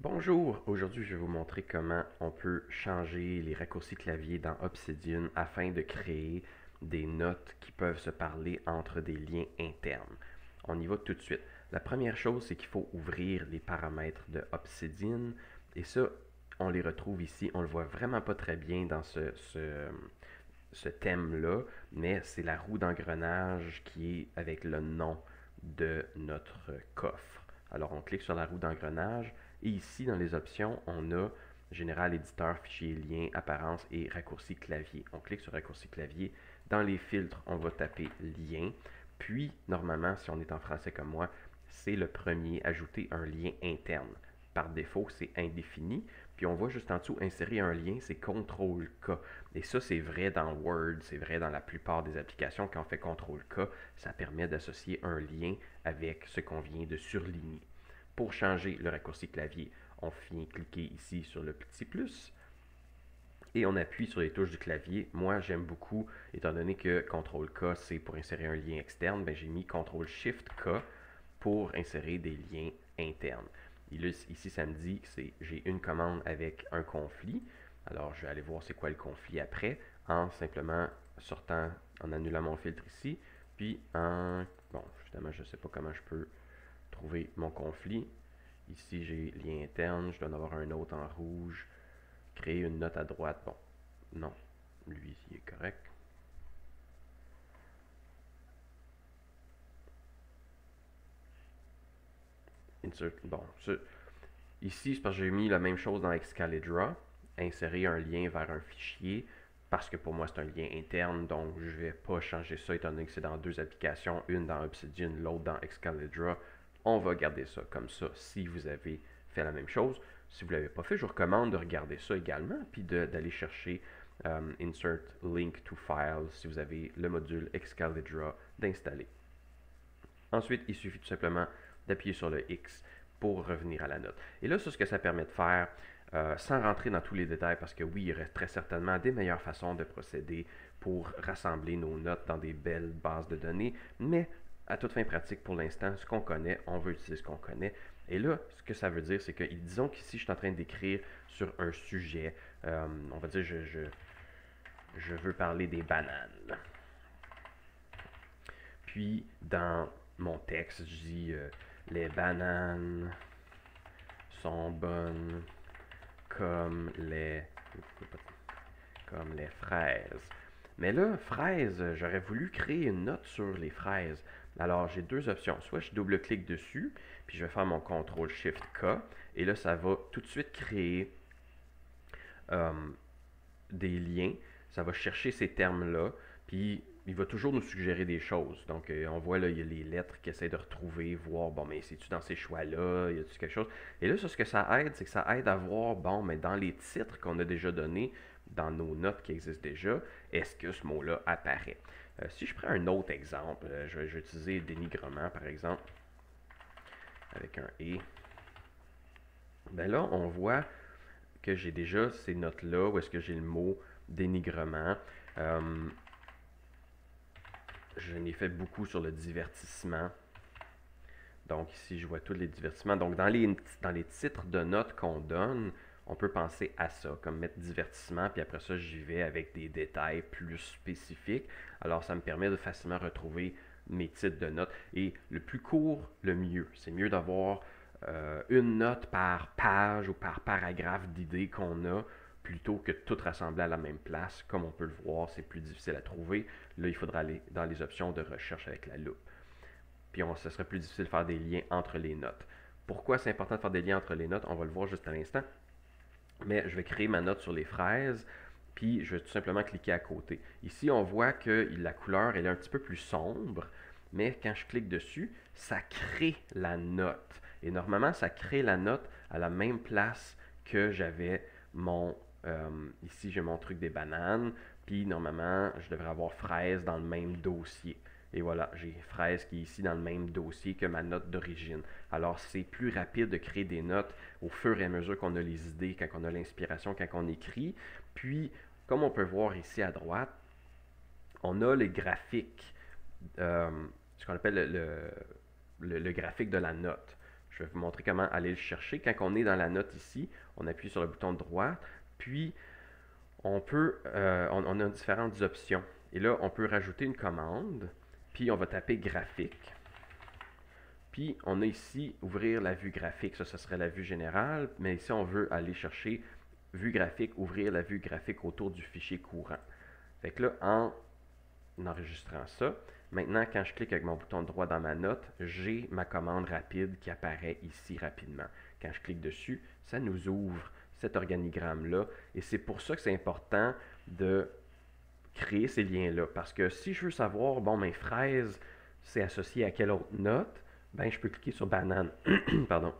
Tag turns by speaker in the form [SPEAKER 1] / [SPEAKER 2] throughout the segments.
[SPEAKER 1] Bonjour, aujourd'hui je vais vous montrer comment on peut changer les raccourcis clavier dans Obsidian afin de créer des notes qui peuvent se parler entre des liens internes. On y va tout de suite. La première chose, c'est qu'il faut ouvrir les paramètres de Obsidian et ça, on les retrouve ici. On ne le voit vraiment pas très bien dans ce thème-là, mais c'est la roue d'engrenage qui est avec le nom de notre coffre. Alors on clique sur la roue d'engrenage et ici dans les options, on a Général, éditeur, fichier, lien, apparence et raccourci clavier. On clique sur raccourci clavier. Dans les filtres, on va taper lien. Puis, normalement, si on est en français comme moi, c'est le premier, ajouter un lien interne. Par défaut, c'est indéfini. Puis on voit juste en dessous, insérer un lien, c'est CTRL-K. Et ça, c'est vrai dans Word, c'est vrai dans la plupart des applications. Quand on fait CTRL-K, ça permet d'associer un lien avec ce qu'on vient de surligner. Pour changer le raccourci clavier, on vient cliquer ici sur le petit plus et on appuie sur les touches du clavier. Moi, j'aime beaucoup, étant donné que CTRL-K, c'est pour insérer un lien externe, ben, j'ai mis CTRL-SHIFT-K pour insérer des liens internes. Et là, ici, ça me dit que j'ai une commande avec un conflit. Alors, je vais aller voir c'est quoi le conflit après, en simplement sortant, en annulant mon filtre ici, puis bon, justement, je ne sais pas comment je peux trouver mon conflit. Ici, j'ai lien interne, je dois en avoir un autre en rouge. Créer une note à droite. Bon, non, lui, il est correct. Insert, bon, ici, c'est parce que j'ai mis la même chose dans Excalibur. Insérer un lien vers un fichier, parce que pour moi, c'est un lien interne, donc je ne vais pas changer ça, étant donné que c'est dans deux applications, une dans Obsidian, l'autre dans Excalibur. On va garder ça comme ça si vous avez fait la même chose. Si vous ne l'avez pas fait, je vous recommande de regarder ça également, puis d'aller chercher Insert Link to File si vous avez le module Excalibur d'installer. Ensuite, il suffit tout simplement d'appuyer sur le X pour revenir à la note. Et là, c'est ce que ça permet de faire, sans rentrer dans tous les détails, parce que oui, il reste très certainement des meilleures façons de procéder pour rassembler nos notes dans des belles bases de données, mais à toute fin pratique, pour l'instant, ce qu'on connaît, on veut utiliser ce qu'on connaît. Et là, ce que ça veut dire, c'est que, disons qu'ici, je suis en train d'écrire sur un sujet, on va dire, je veux parler des bananes. Puis, dans mon texte, je dis les bananes sont bonnes comme les fraises. Mais là, fraises, j'aurais voulu créer une note sur les fraises. Alors, j'ai deux options. Soit je double-clique dessus, puis je vais faire mon CTRL-SHIFT-K, et là, ça va tout de suite créer euh, des liens. Ça va chercher ces termes-là, puis il va toujours nous suggérer des choses. Donc, on voit là, il y a les lettres qui essaient de retrouver, voir, bon, mais c'est-tu dans ces choix-là, y a-tu quelque chose? Et là, ce que ça aide, c'est que ça aide à voir, bon, mais dans les titres qu'on a déjà donnés, dans nos notes qui existent déjà, est-ce que ce mot-là apparaît? Si je prends un autre exemple, je vais utiliser dénigrement, par exemple, avec un « et ». Ben là, on voit que j'ai déjà ces notes-là, où est-ce que j'ai le mot dénigrement. Je n'ai fait beaucoup sur le divertissement. Donc ici, je vois tous les divertissements. Donc dans les titres de notes qu'on donne, on peut penser à ça, comme mettre divertissement, puis après ça, j'y vais avec des détails plus spécifiques. Alors ça me permet de facilement retrouver mes titres de notes. Et le plus court, le mieux. C'est mieux d'avoir une note par page ou par paragraphe d'idées qu'on a, plutôt que tout rassembler à la même place. Comme on peut le voir, c'est plus difficile à trouver. Là, il faudra aller dans les options de recherche avec la loupe. Puis ce serait plus difficile de faire des liens entre les notes. Pourquoi c'est important de faire des liens entre les notes? On va le voir juste à l'instant. Mais je vais créer ma note sur les fraises, puis je vais tout simplement cliquer à côté. Ici, on voit que la couleur elle est un petit peu plus sombre, mais quand je clique dessus, ça crée la note. Et normalement, ça crée la note à la même place que j'avais mon... ici, j'ai mon truc des bananes, puis normalement, je devrais avoir fraises dans le même dossier. Et voilà, j'ai fraise qui est ici dans le même dossier que ma note d'origine. Alors, c'est plus rapide de créer des notes au fur et à mesure qu'on a les idées, quand on a l'inspiration, quand on écrit. Puis, comme on peut voir ici à droite, on a les graphiques, ce qu'on appelle le graphique de la note. Je vais vous montrer comment aller le chercher. Quand on est dans la note ici, on appuie sur le bouton droit, puis on a différentes options. Et là, on peut rajouter une commande, puis on va taper graphique. Puis on a ici ouvrir la vue graphique. Ça, ce serait la vue générale, mais ici, on veut aller chercher vue graphique, ouvrir la vue graphique autour du fichier courant. Fait que là, en enregistrant ça, maintenant, quand je clique avec mon bouton droit dans ma note, j'ai ma commande rapide qui apparaît ici rapidement. Quand je clique dessus, ça nous ouvre cet organigramme-là. Et c'est pour ça que c'est important de créer ces liens-là. Parce que si je veux savoir, bon, mes fraises, c'est associé à quelle autre note, ben, je peux cliquer sur banane. Pardon.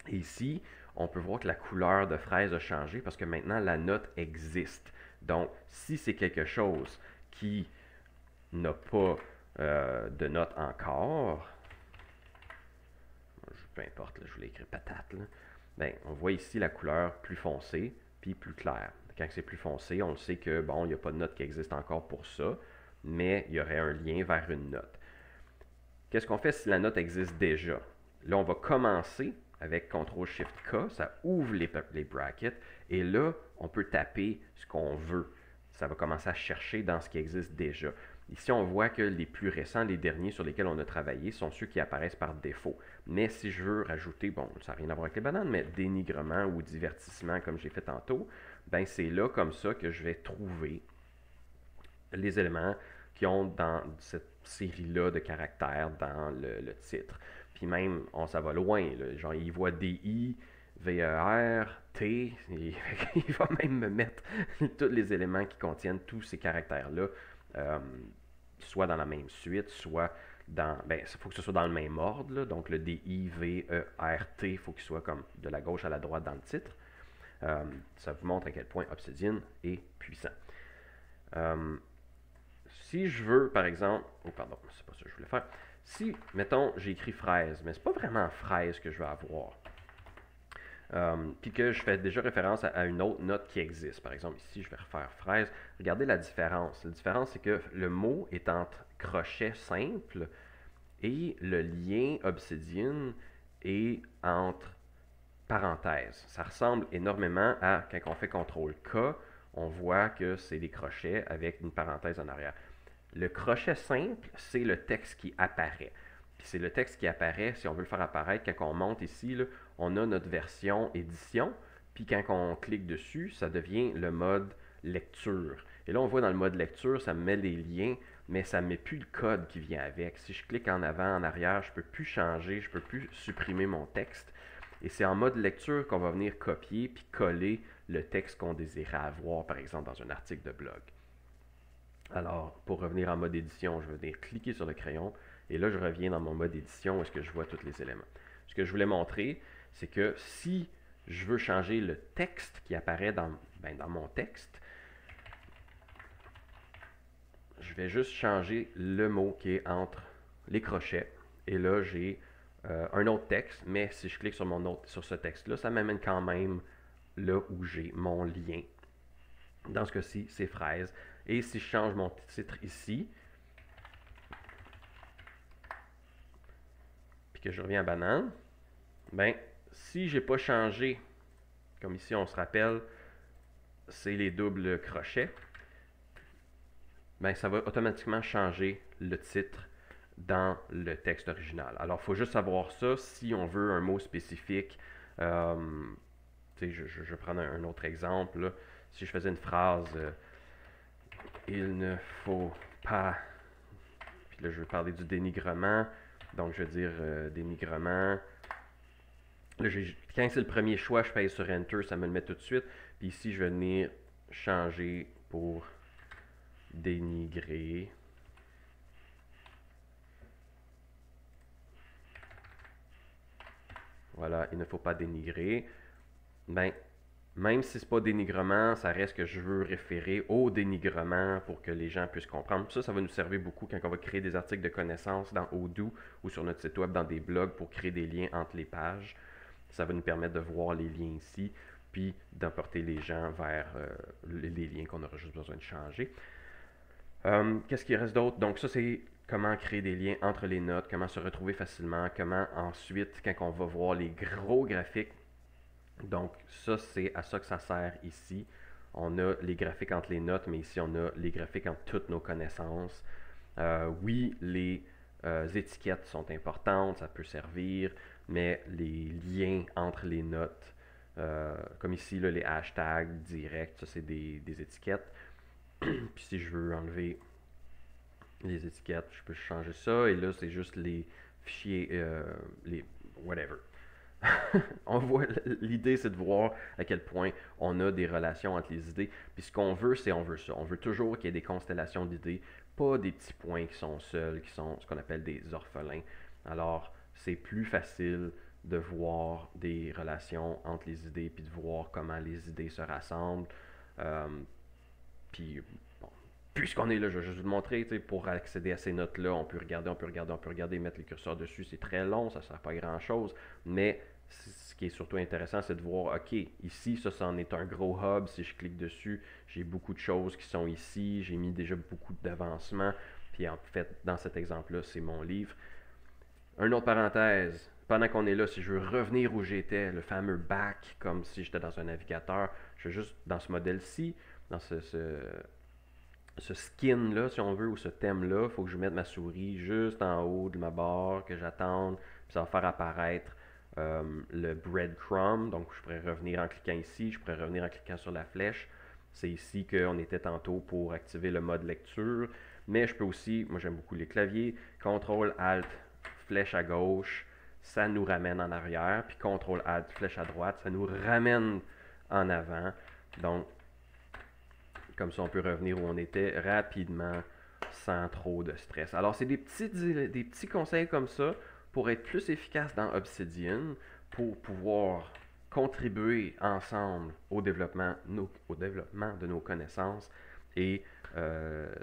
[SPEAKER 1] Et ici, on peut voir que la couleur de fraise a changé parce que maintenant, la note existe. Donc, si c'est quelque chose qui n'a pas de note encore, peu importe, là, je voulais écrire patate, là. Ben, on voit ici la couleur plus foncée puis plus claire. Quand c'est plus foncé, on sait que bon, il n'y a pas de note qui existe encore pour ça, mais il y aurait un lien vers une note. Qu'est-ce qu'on fait si la note existe déjà? Là, on va commencer avec CTRL-SHIFT-K, ça ouvre les brackets, et là, on peut taper ce qu'on veut. Ça va commencer à chercher dans ce qui existe déjà. Ici, on voit que les plus récents, les derniers sur lesquels on a travaillé, sont ceux qui apparaissent par défaut. Mais si je veux rajouter, bon, ça n'a rien à voir avec les bananes, mais dénigrement ou divertissement, comme j'ai fait tantôt, ben c'est là, comme ça, que je vais trouver les éléments qui ont dans cette série-là de caractères dans le titre. Puis même, ça va loin, là, genre il voit DI, VER, T, et, il va même me mettre tous les éléments qui contiennent tous ces caractères-là, soit dans la même suite, soit dans, ben, il faut que ce soit dans le même ordre, là, donc le DI, VER, T, il faut qu'il soit comme de la gauche à la droite dans le titre. Ça vous montre à quel point Obsidian est puissant. Si je veux, par exemple, oh pardon, c'est pas ça que je voulais faire. Si, mettons, j'ai écrit fraise, mais c'est pas vraiment fraise que je veux avoir. Puis que je fais déjà référence à une autre note qui existe. Par exemple, ici, je vais refaire fraise. Regardez la différence. La différence, c'est que le mot est entre crochet simple et le lien Obsidian est entre parenthèses. Ça ressemble énormément à quand on fait CTRL-K, on voit que c'est des crochets avec une parenthèse en arrière. Le crochet simple, c'est le texte qui apparaît. Puis c'est le texte qui apparaît, si on veut le faire apparaître, quand on monte ici, là, on a notre version édition, puis quand on clique dessus, ça devient le mode lecture. Et là, on voit dans le mode lecture, ça me met les liens, mais ça ne met plus le code qui vient avec. Si je clique en avant, en arrière, je ne peux plus changer, je ne peux plus supprimer mon texte. Et c'est en mode lecture qu'on va venir copier puis coller le texte qu'on désirait avoir, par exemple, dans un article de blog. Alors, pour revenir en mode édition, je vais venir cliquer sur le crayon et là, je reviens dans mon mode édition où est-ce que je vois tous les éléments. Ce que je voulais montrer, c'est que si je veux changer le texte qui apparaît dans mon texte, je vais juste changer le mot qui est entre les crochets. Et là, j'ai un autre texte, mais si je clique sur ce texte-là, ça m'amène quand même là où j'ai mon lien. Dans ce cas-ci, c'est fraise. Et si je change mon titre ici, puis que je reviens à banane, ben, si je n'ai pas changé, comme ici on se rappelle, c'est les doubles crochets, ben, ça va automatiquement changer le titre dans le texte original. Alors, il faut juste savoir ça si on veut un mot spécifique. Je vais prendre un autre exemple. Là. Si je faisais une phrase il ne faut pas, puis là je vais parler du dénigrement, donc je vais dire dénigrement. Là, quand c'est le premier choix, je pèse sur Enter, ça me le met tout de suite. Puis ici, je vais venir changer pour dénigrer. Voilà, il ne faut pas dénigrer. Ben, même si ce n'est pas dénigrement, ça reste que je veux référer au dénigrement pour que les gens puissent comprendre. Ça va nous servir beaucoup quand on va créer des articles de connaissances dans Odoo ou sur notre site web, dans des blogs, pour créer des liens entre les pages. Ça va nous permettre de voir les liens ici, puis d'emporter les gens vers les liens qu'on aura juste besoin de changer. Qu'est-ce qu'il reste d'autre? Donc ça, c'est comment créer des liens entre les notes, comment se retrouver facilement, comment ensuite, quand on va voir les gros graphiques, donc ça, c'est à ça que ça sert ici. On a les graphiques entre les notes, mais ici, on a les graphiques entre toutes nos connaissances. Oui, les étiquettes sont importantes, ça peut servir, mais les liens entre les notes, comme ici, là, les hashtags directs, ça, c'est des étiquettes. Puis si je veux enlever les étiquettes, je peux changer ça, et là, c'est juste les fichiers, les whatever. On voit, l'idée, c'est de voir à quel point on a des relations entre les idées. Puis ce qu'on veut, c'est on veut ça. On veut toujours qu'il y ait des constellations d'idées, pas des petits points qui sont seuls, qui sont ce qu'on appelle des orphelins. Alors, c'est plus facile de voir des relations entre les idées, puis de voir comment les idées se rassemblent. Euh, puis, bon, puisqu'on est là, je vais juste vous montrer, pour accéder à ces notes-là, on peut regarder, mettre les curseurs dessus, c'est très long, ça ne sert pas à grand-chose, mais ce qui est surtout intéressant, c'est de voir, ok, ici, ça, c'en est un gros hub, si je clique dessus, j'ai beaucoup de choses qui sont ici, j'ai mis déjà beaucoup d'avancement, puis en fait, dans cet exemple-là, c'est mon livre. Une autre parenthèse, pendant qu'on est là, si je veux revenir où j'étais, le fameux back, comme si j'étais dans un navigateur, je vais juste dans ce modèle-ci, dans ce skin-là, si on veut, ou ce thème-là, il faut que je mette ma souris juste en haut de ma barre, que j'attende, puis ça va faire apparaître le breadcrumb. Donc, je pourrais revenir en cliquant ici, je pourrais revenir en cliquant sur la flèche. C'est ici qu'on était tantôt pour activer le mode lecture. Mais je peux aussi, moi j'aime beaucoup les claviers, CTRL, ALT, flèche à gauche, ça nous ramène en arrière, puis CTRL, ALT, flèche à droite, ça nous ramène en avant. Donc, comme ça, on peut revenir où on était rapidement, sans trop de stress. Alors, c'est des petits conseils comme ça pour être plus efficace dans Obsidian, pour pouvoir contribuer ensemble au développement de nos connaissances. Et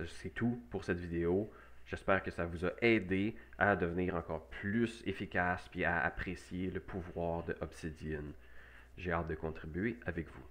[SPEAKER 1] c'est tout pour cette vidéo. J'espère que ça vous a aidé à devenir encore plus efficace puis à apprécier le pouvoir de Obsidian. J'ai hâte de contribuer avec vous.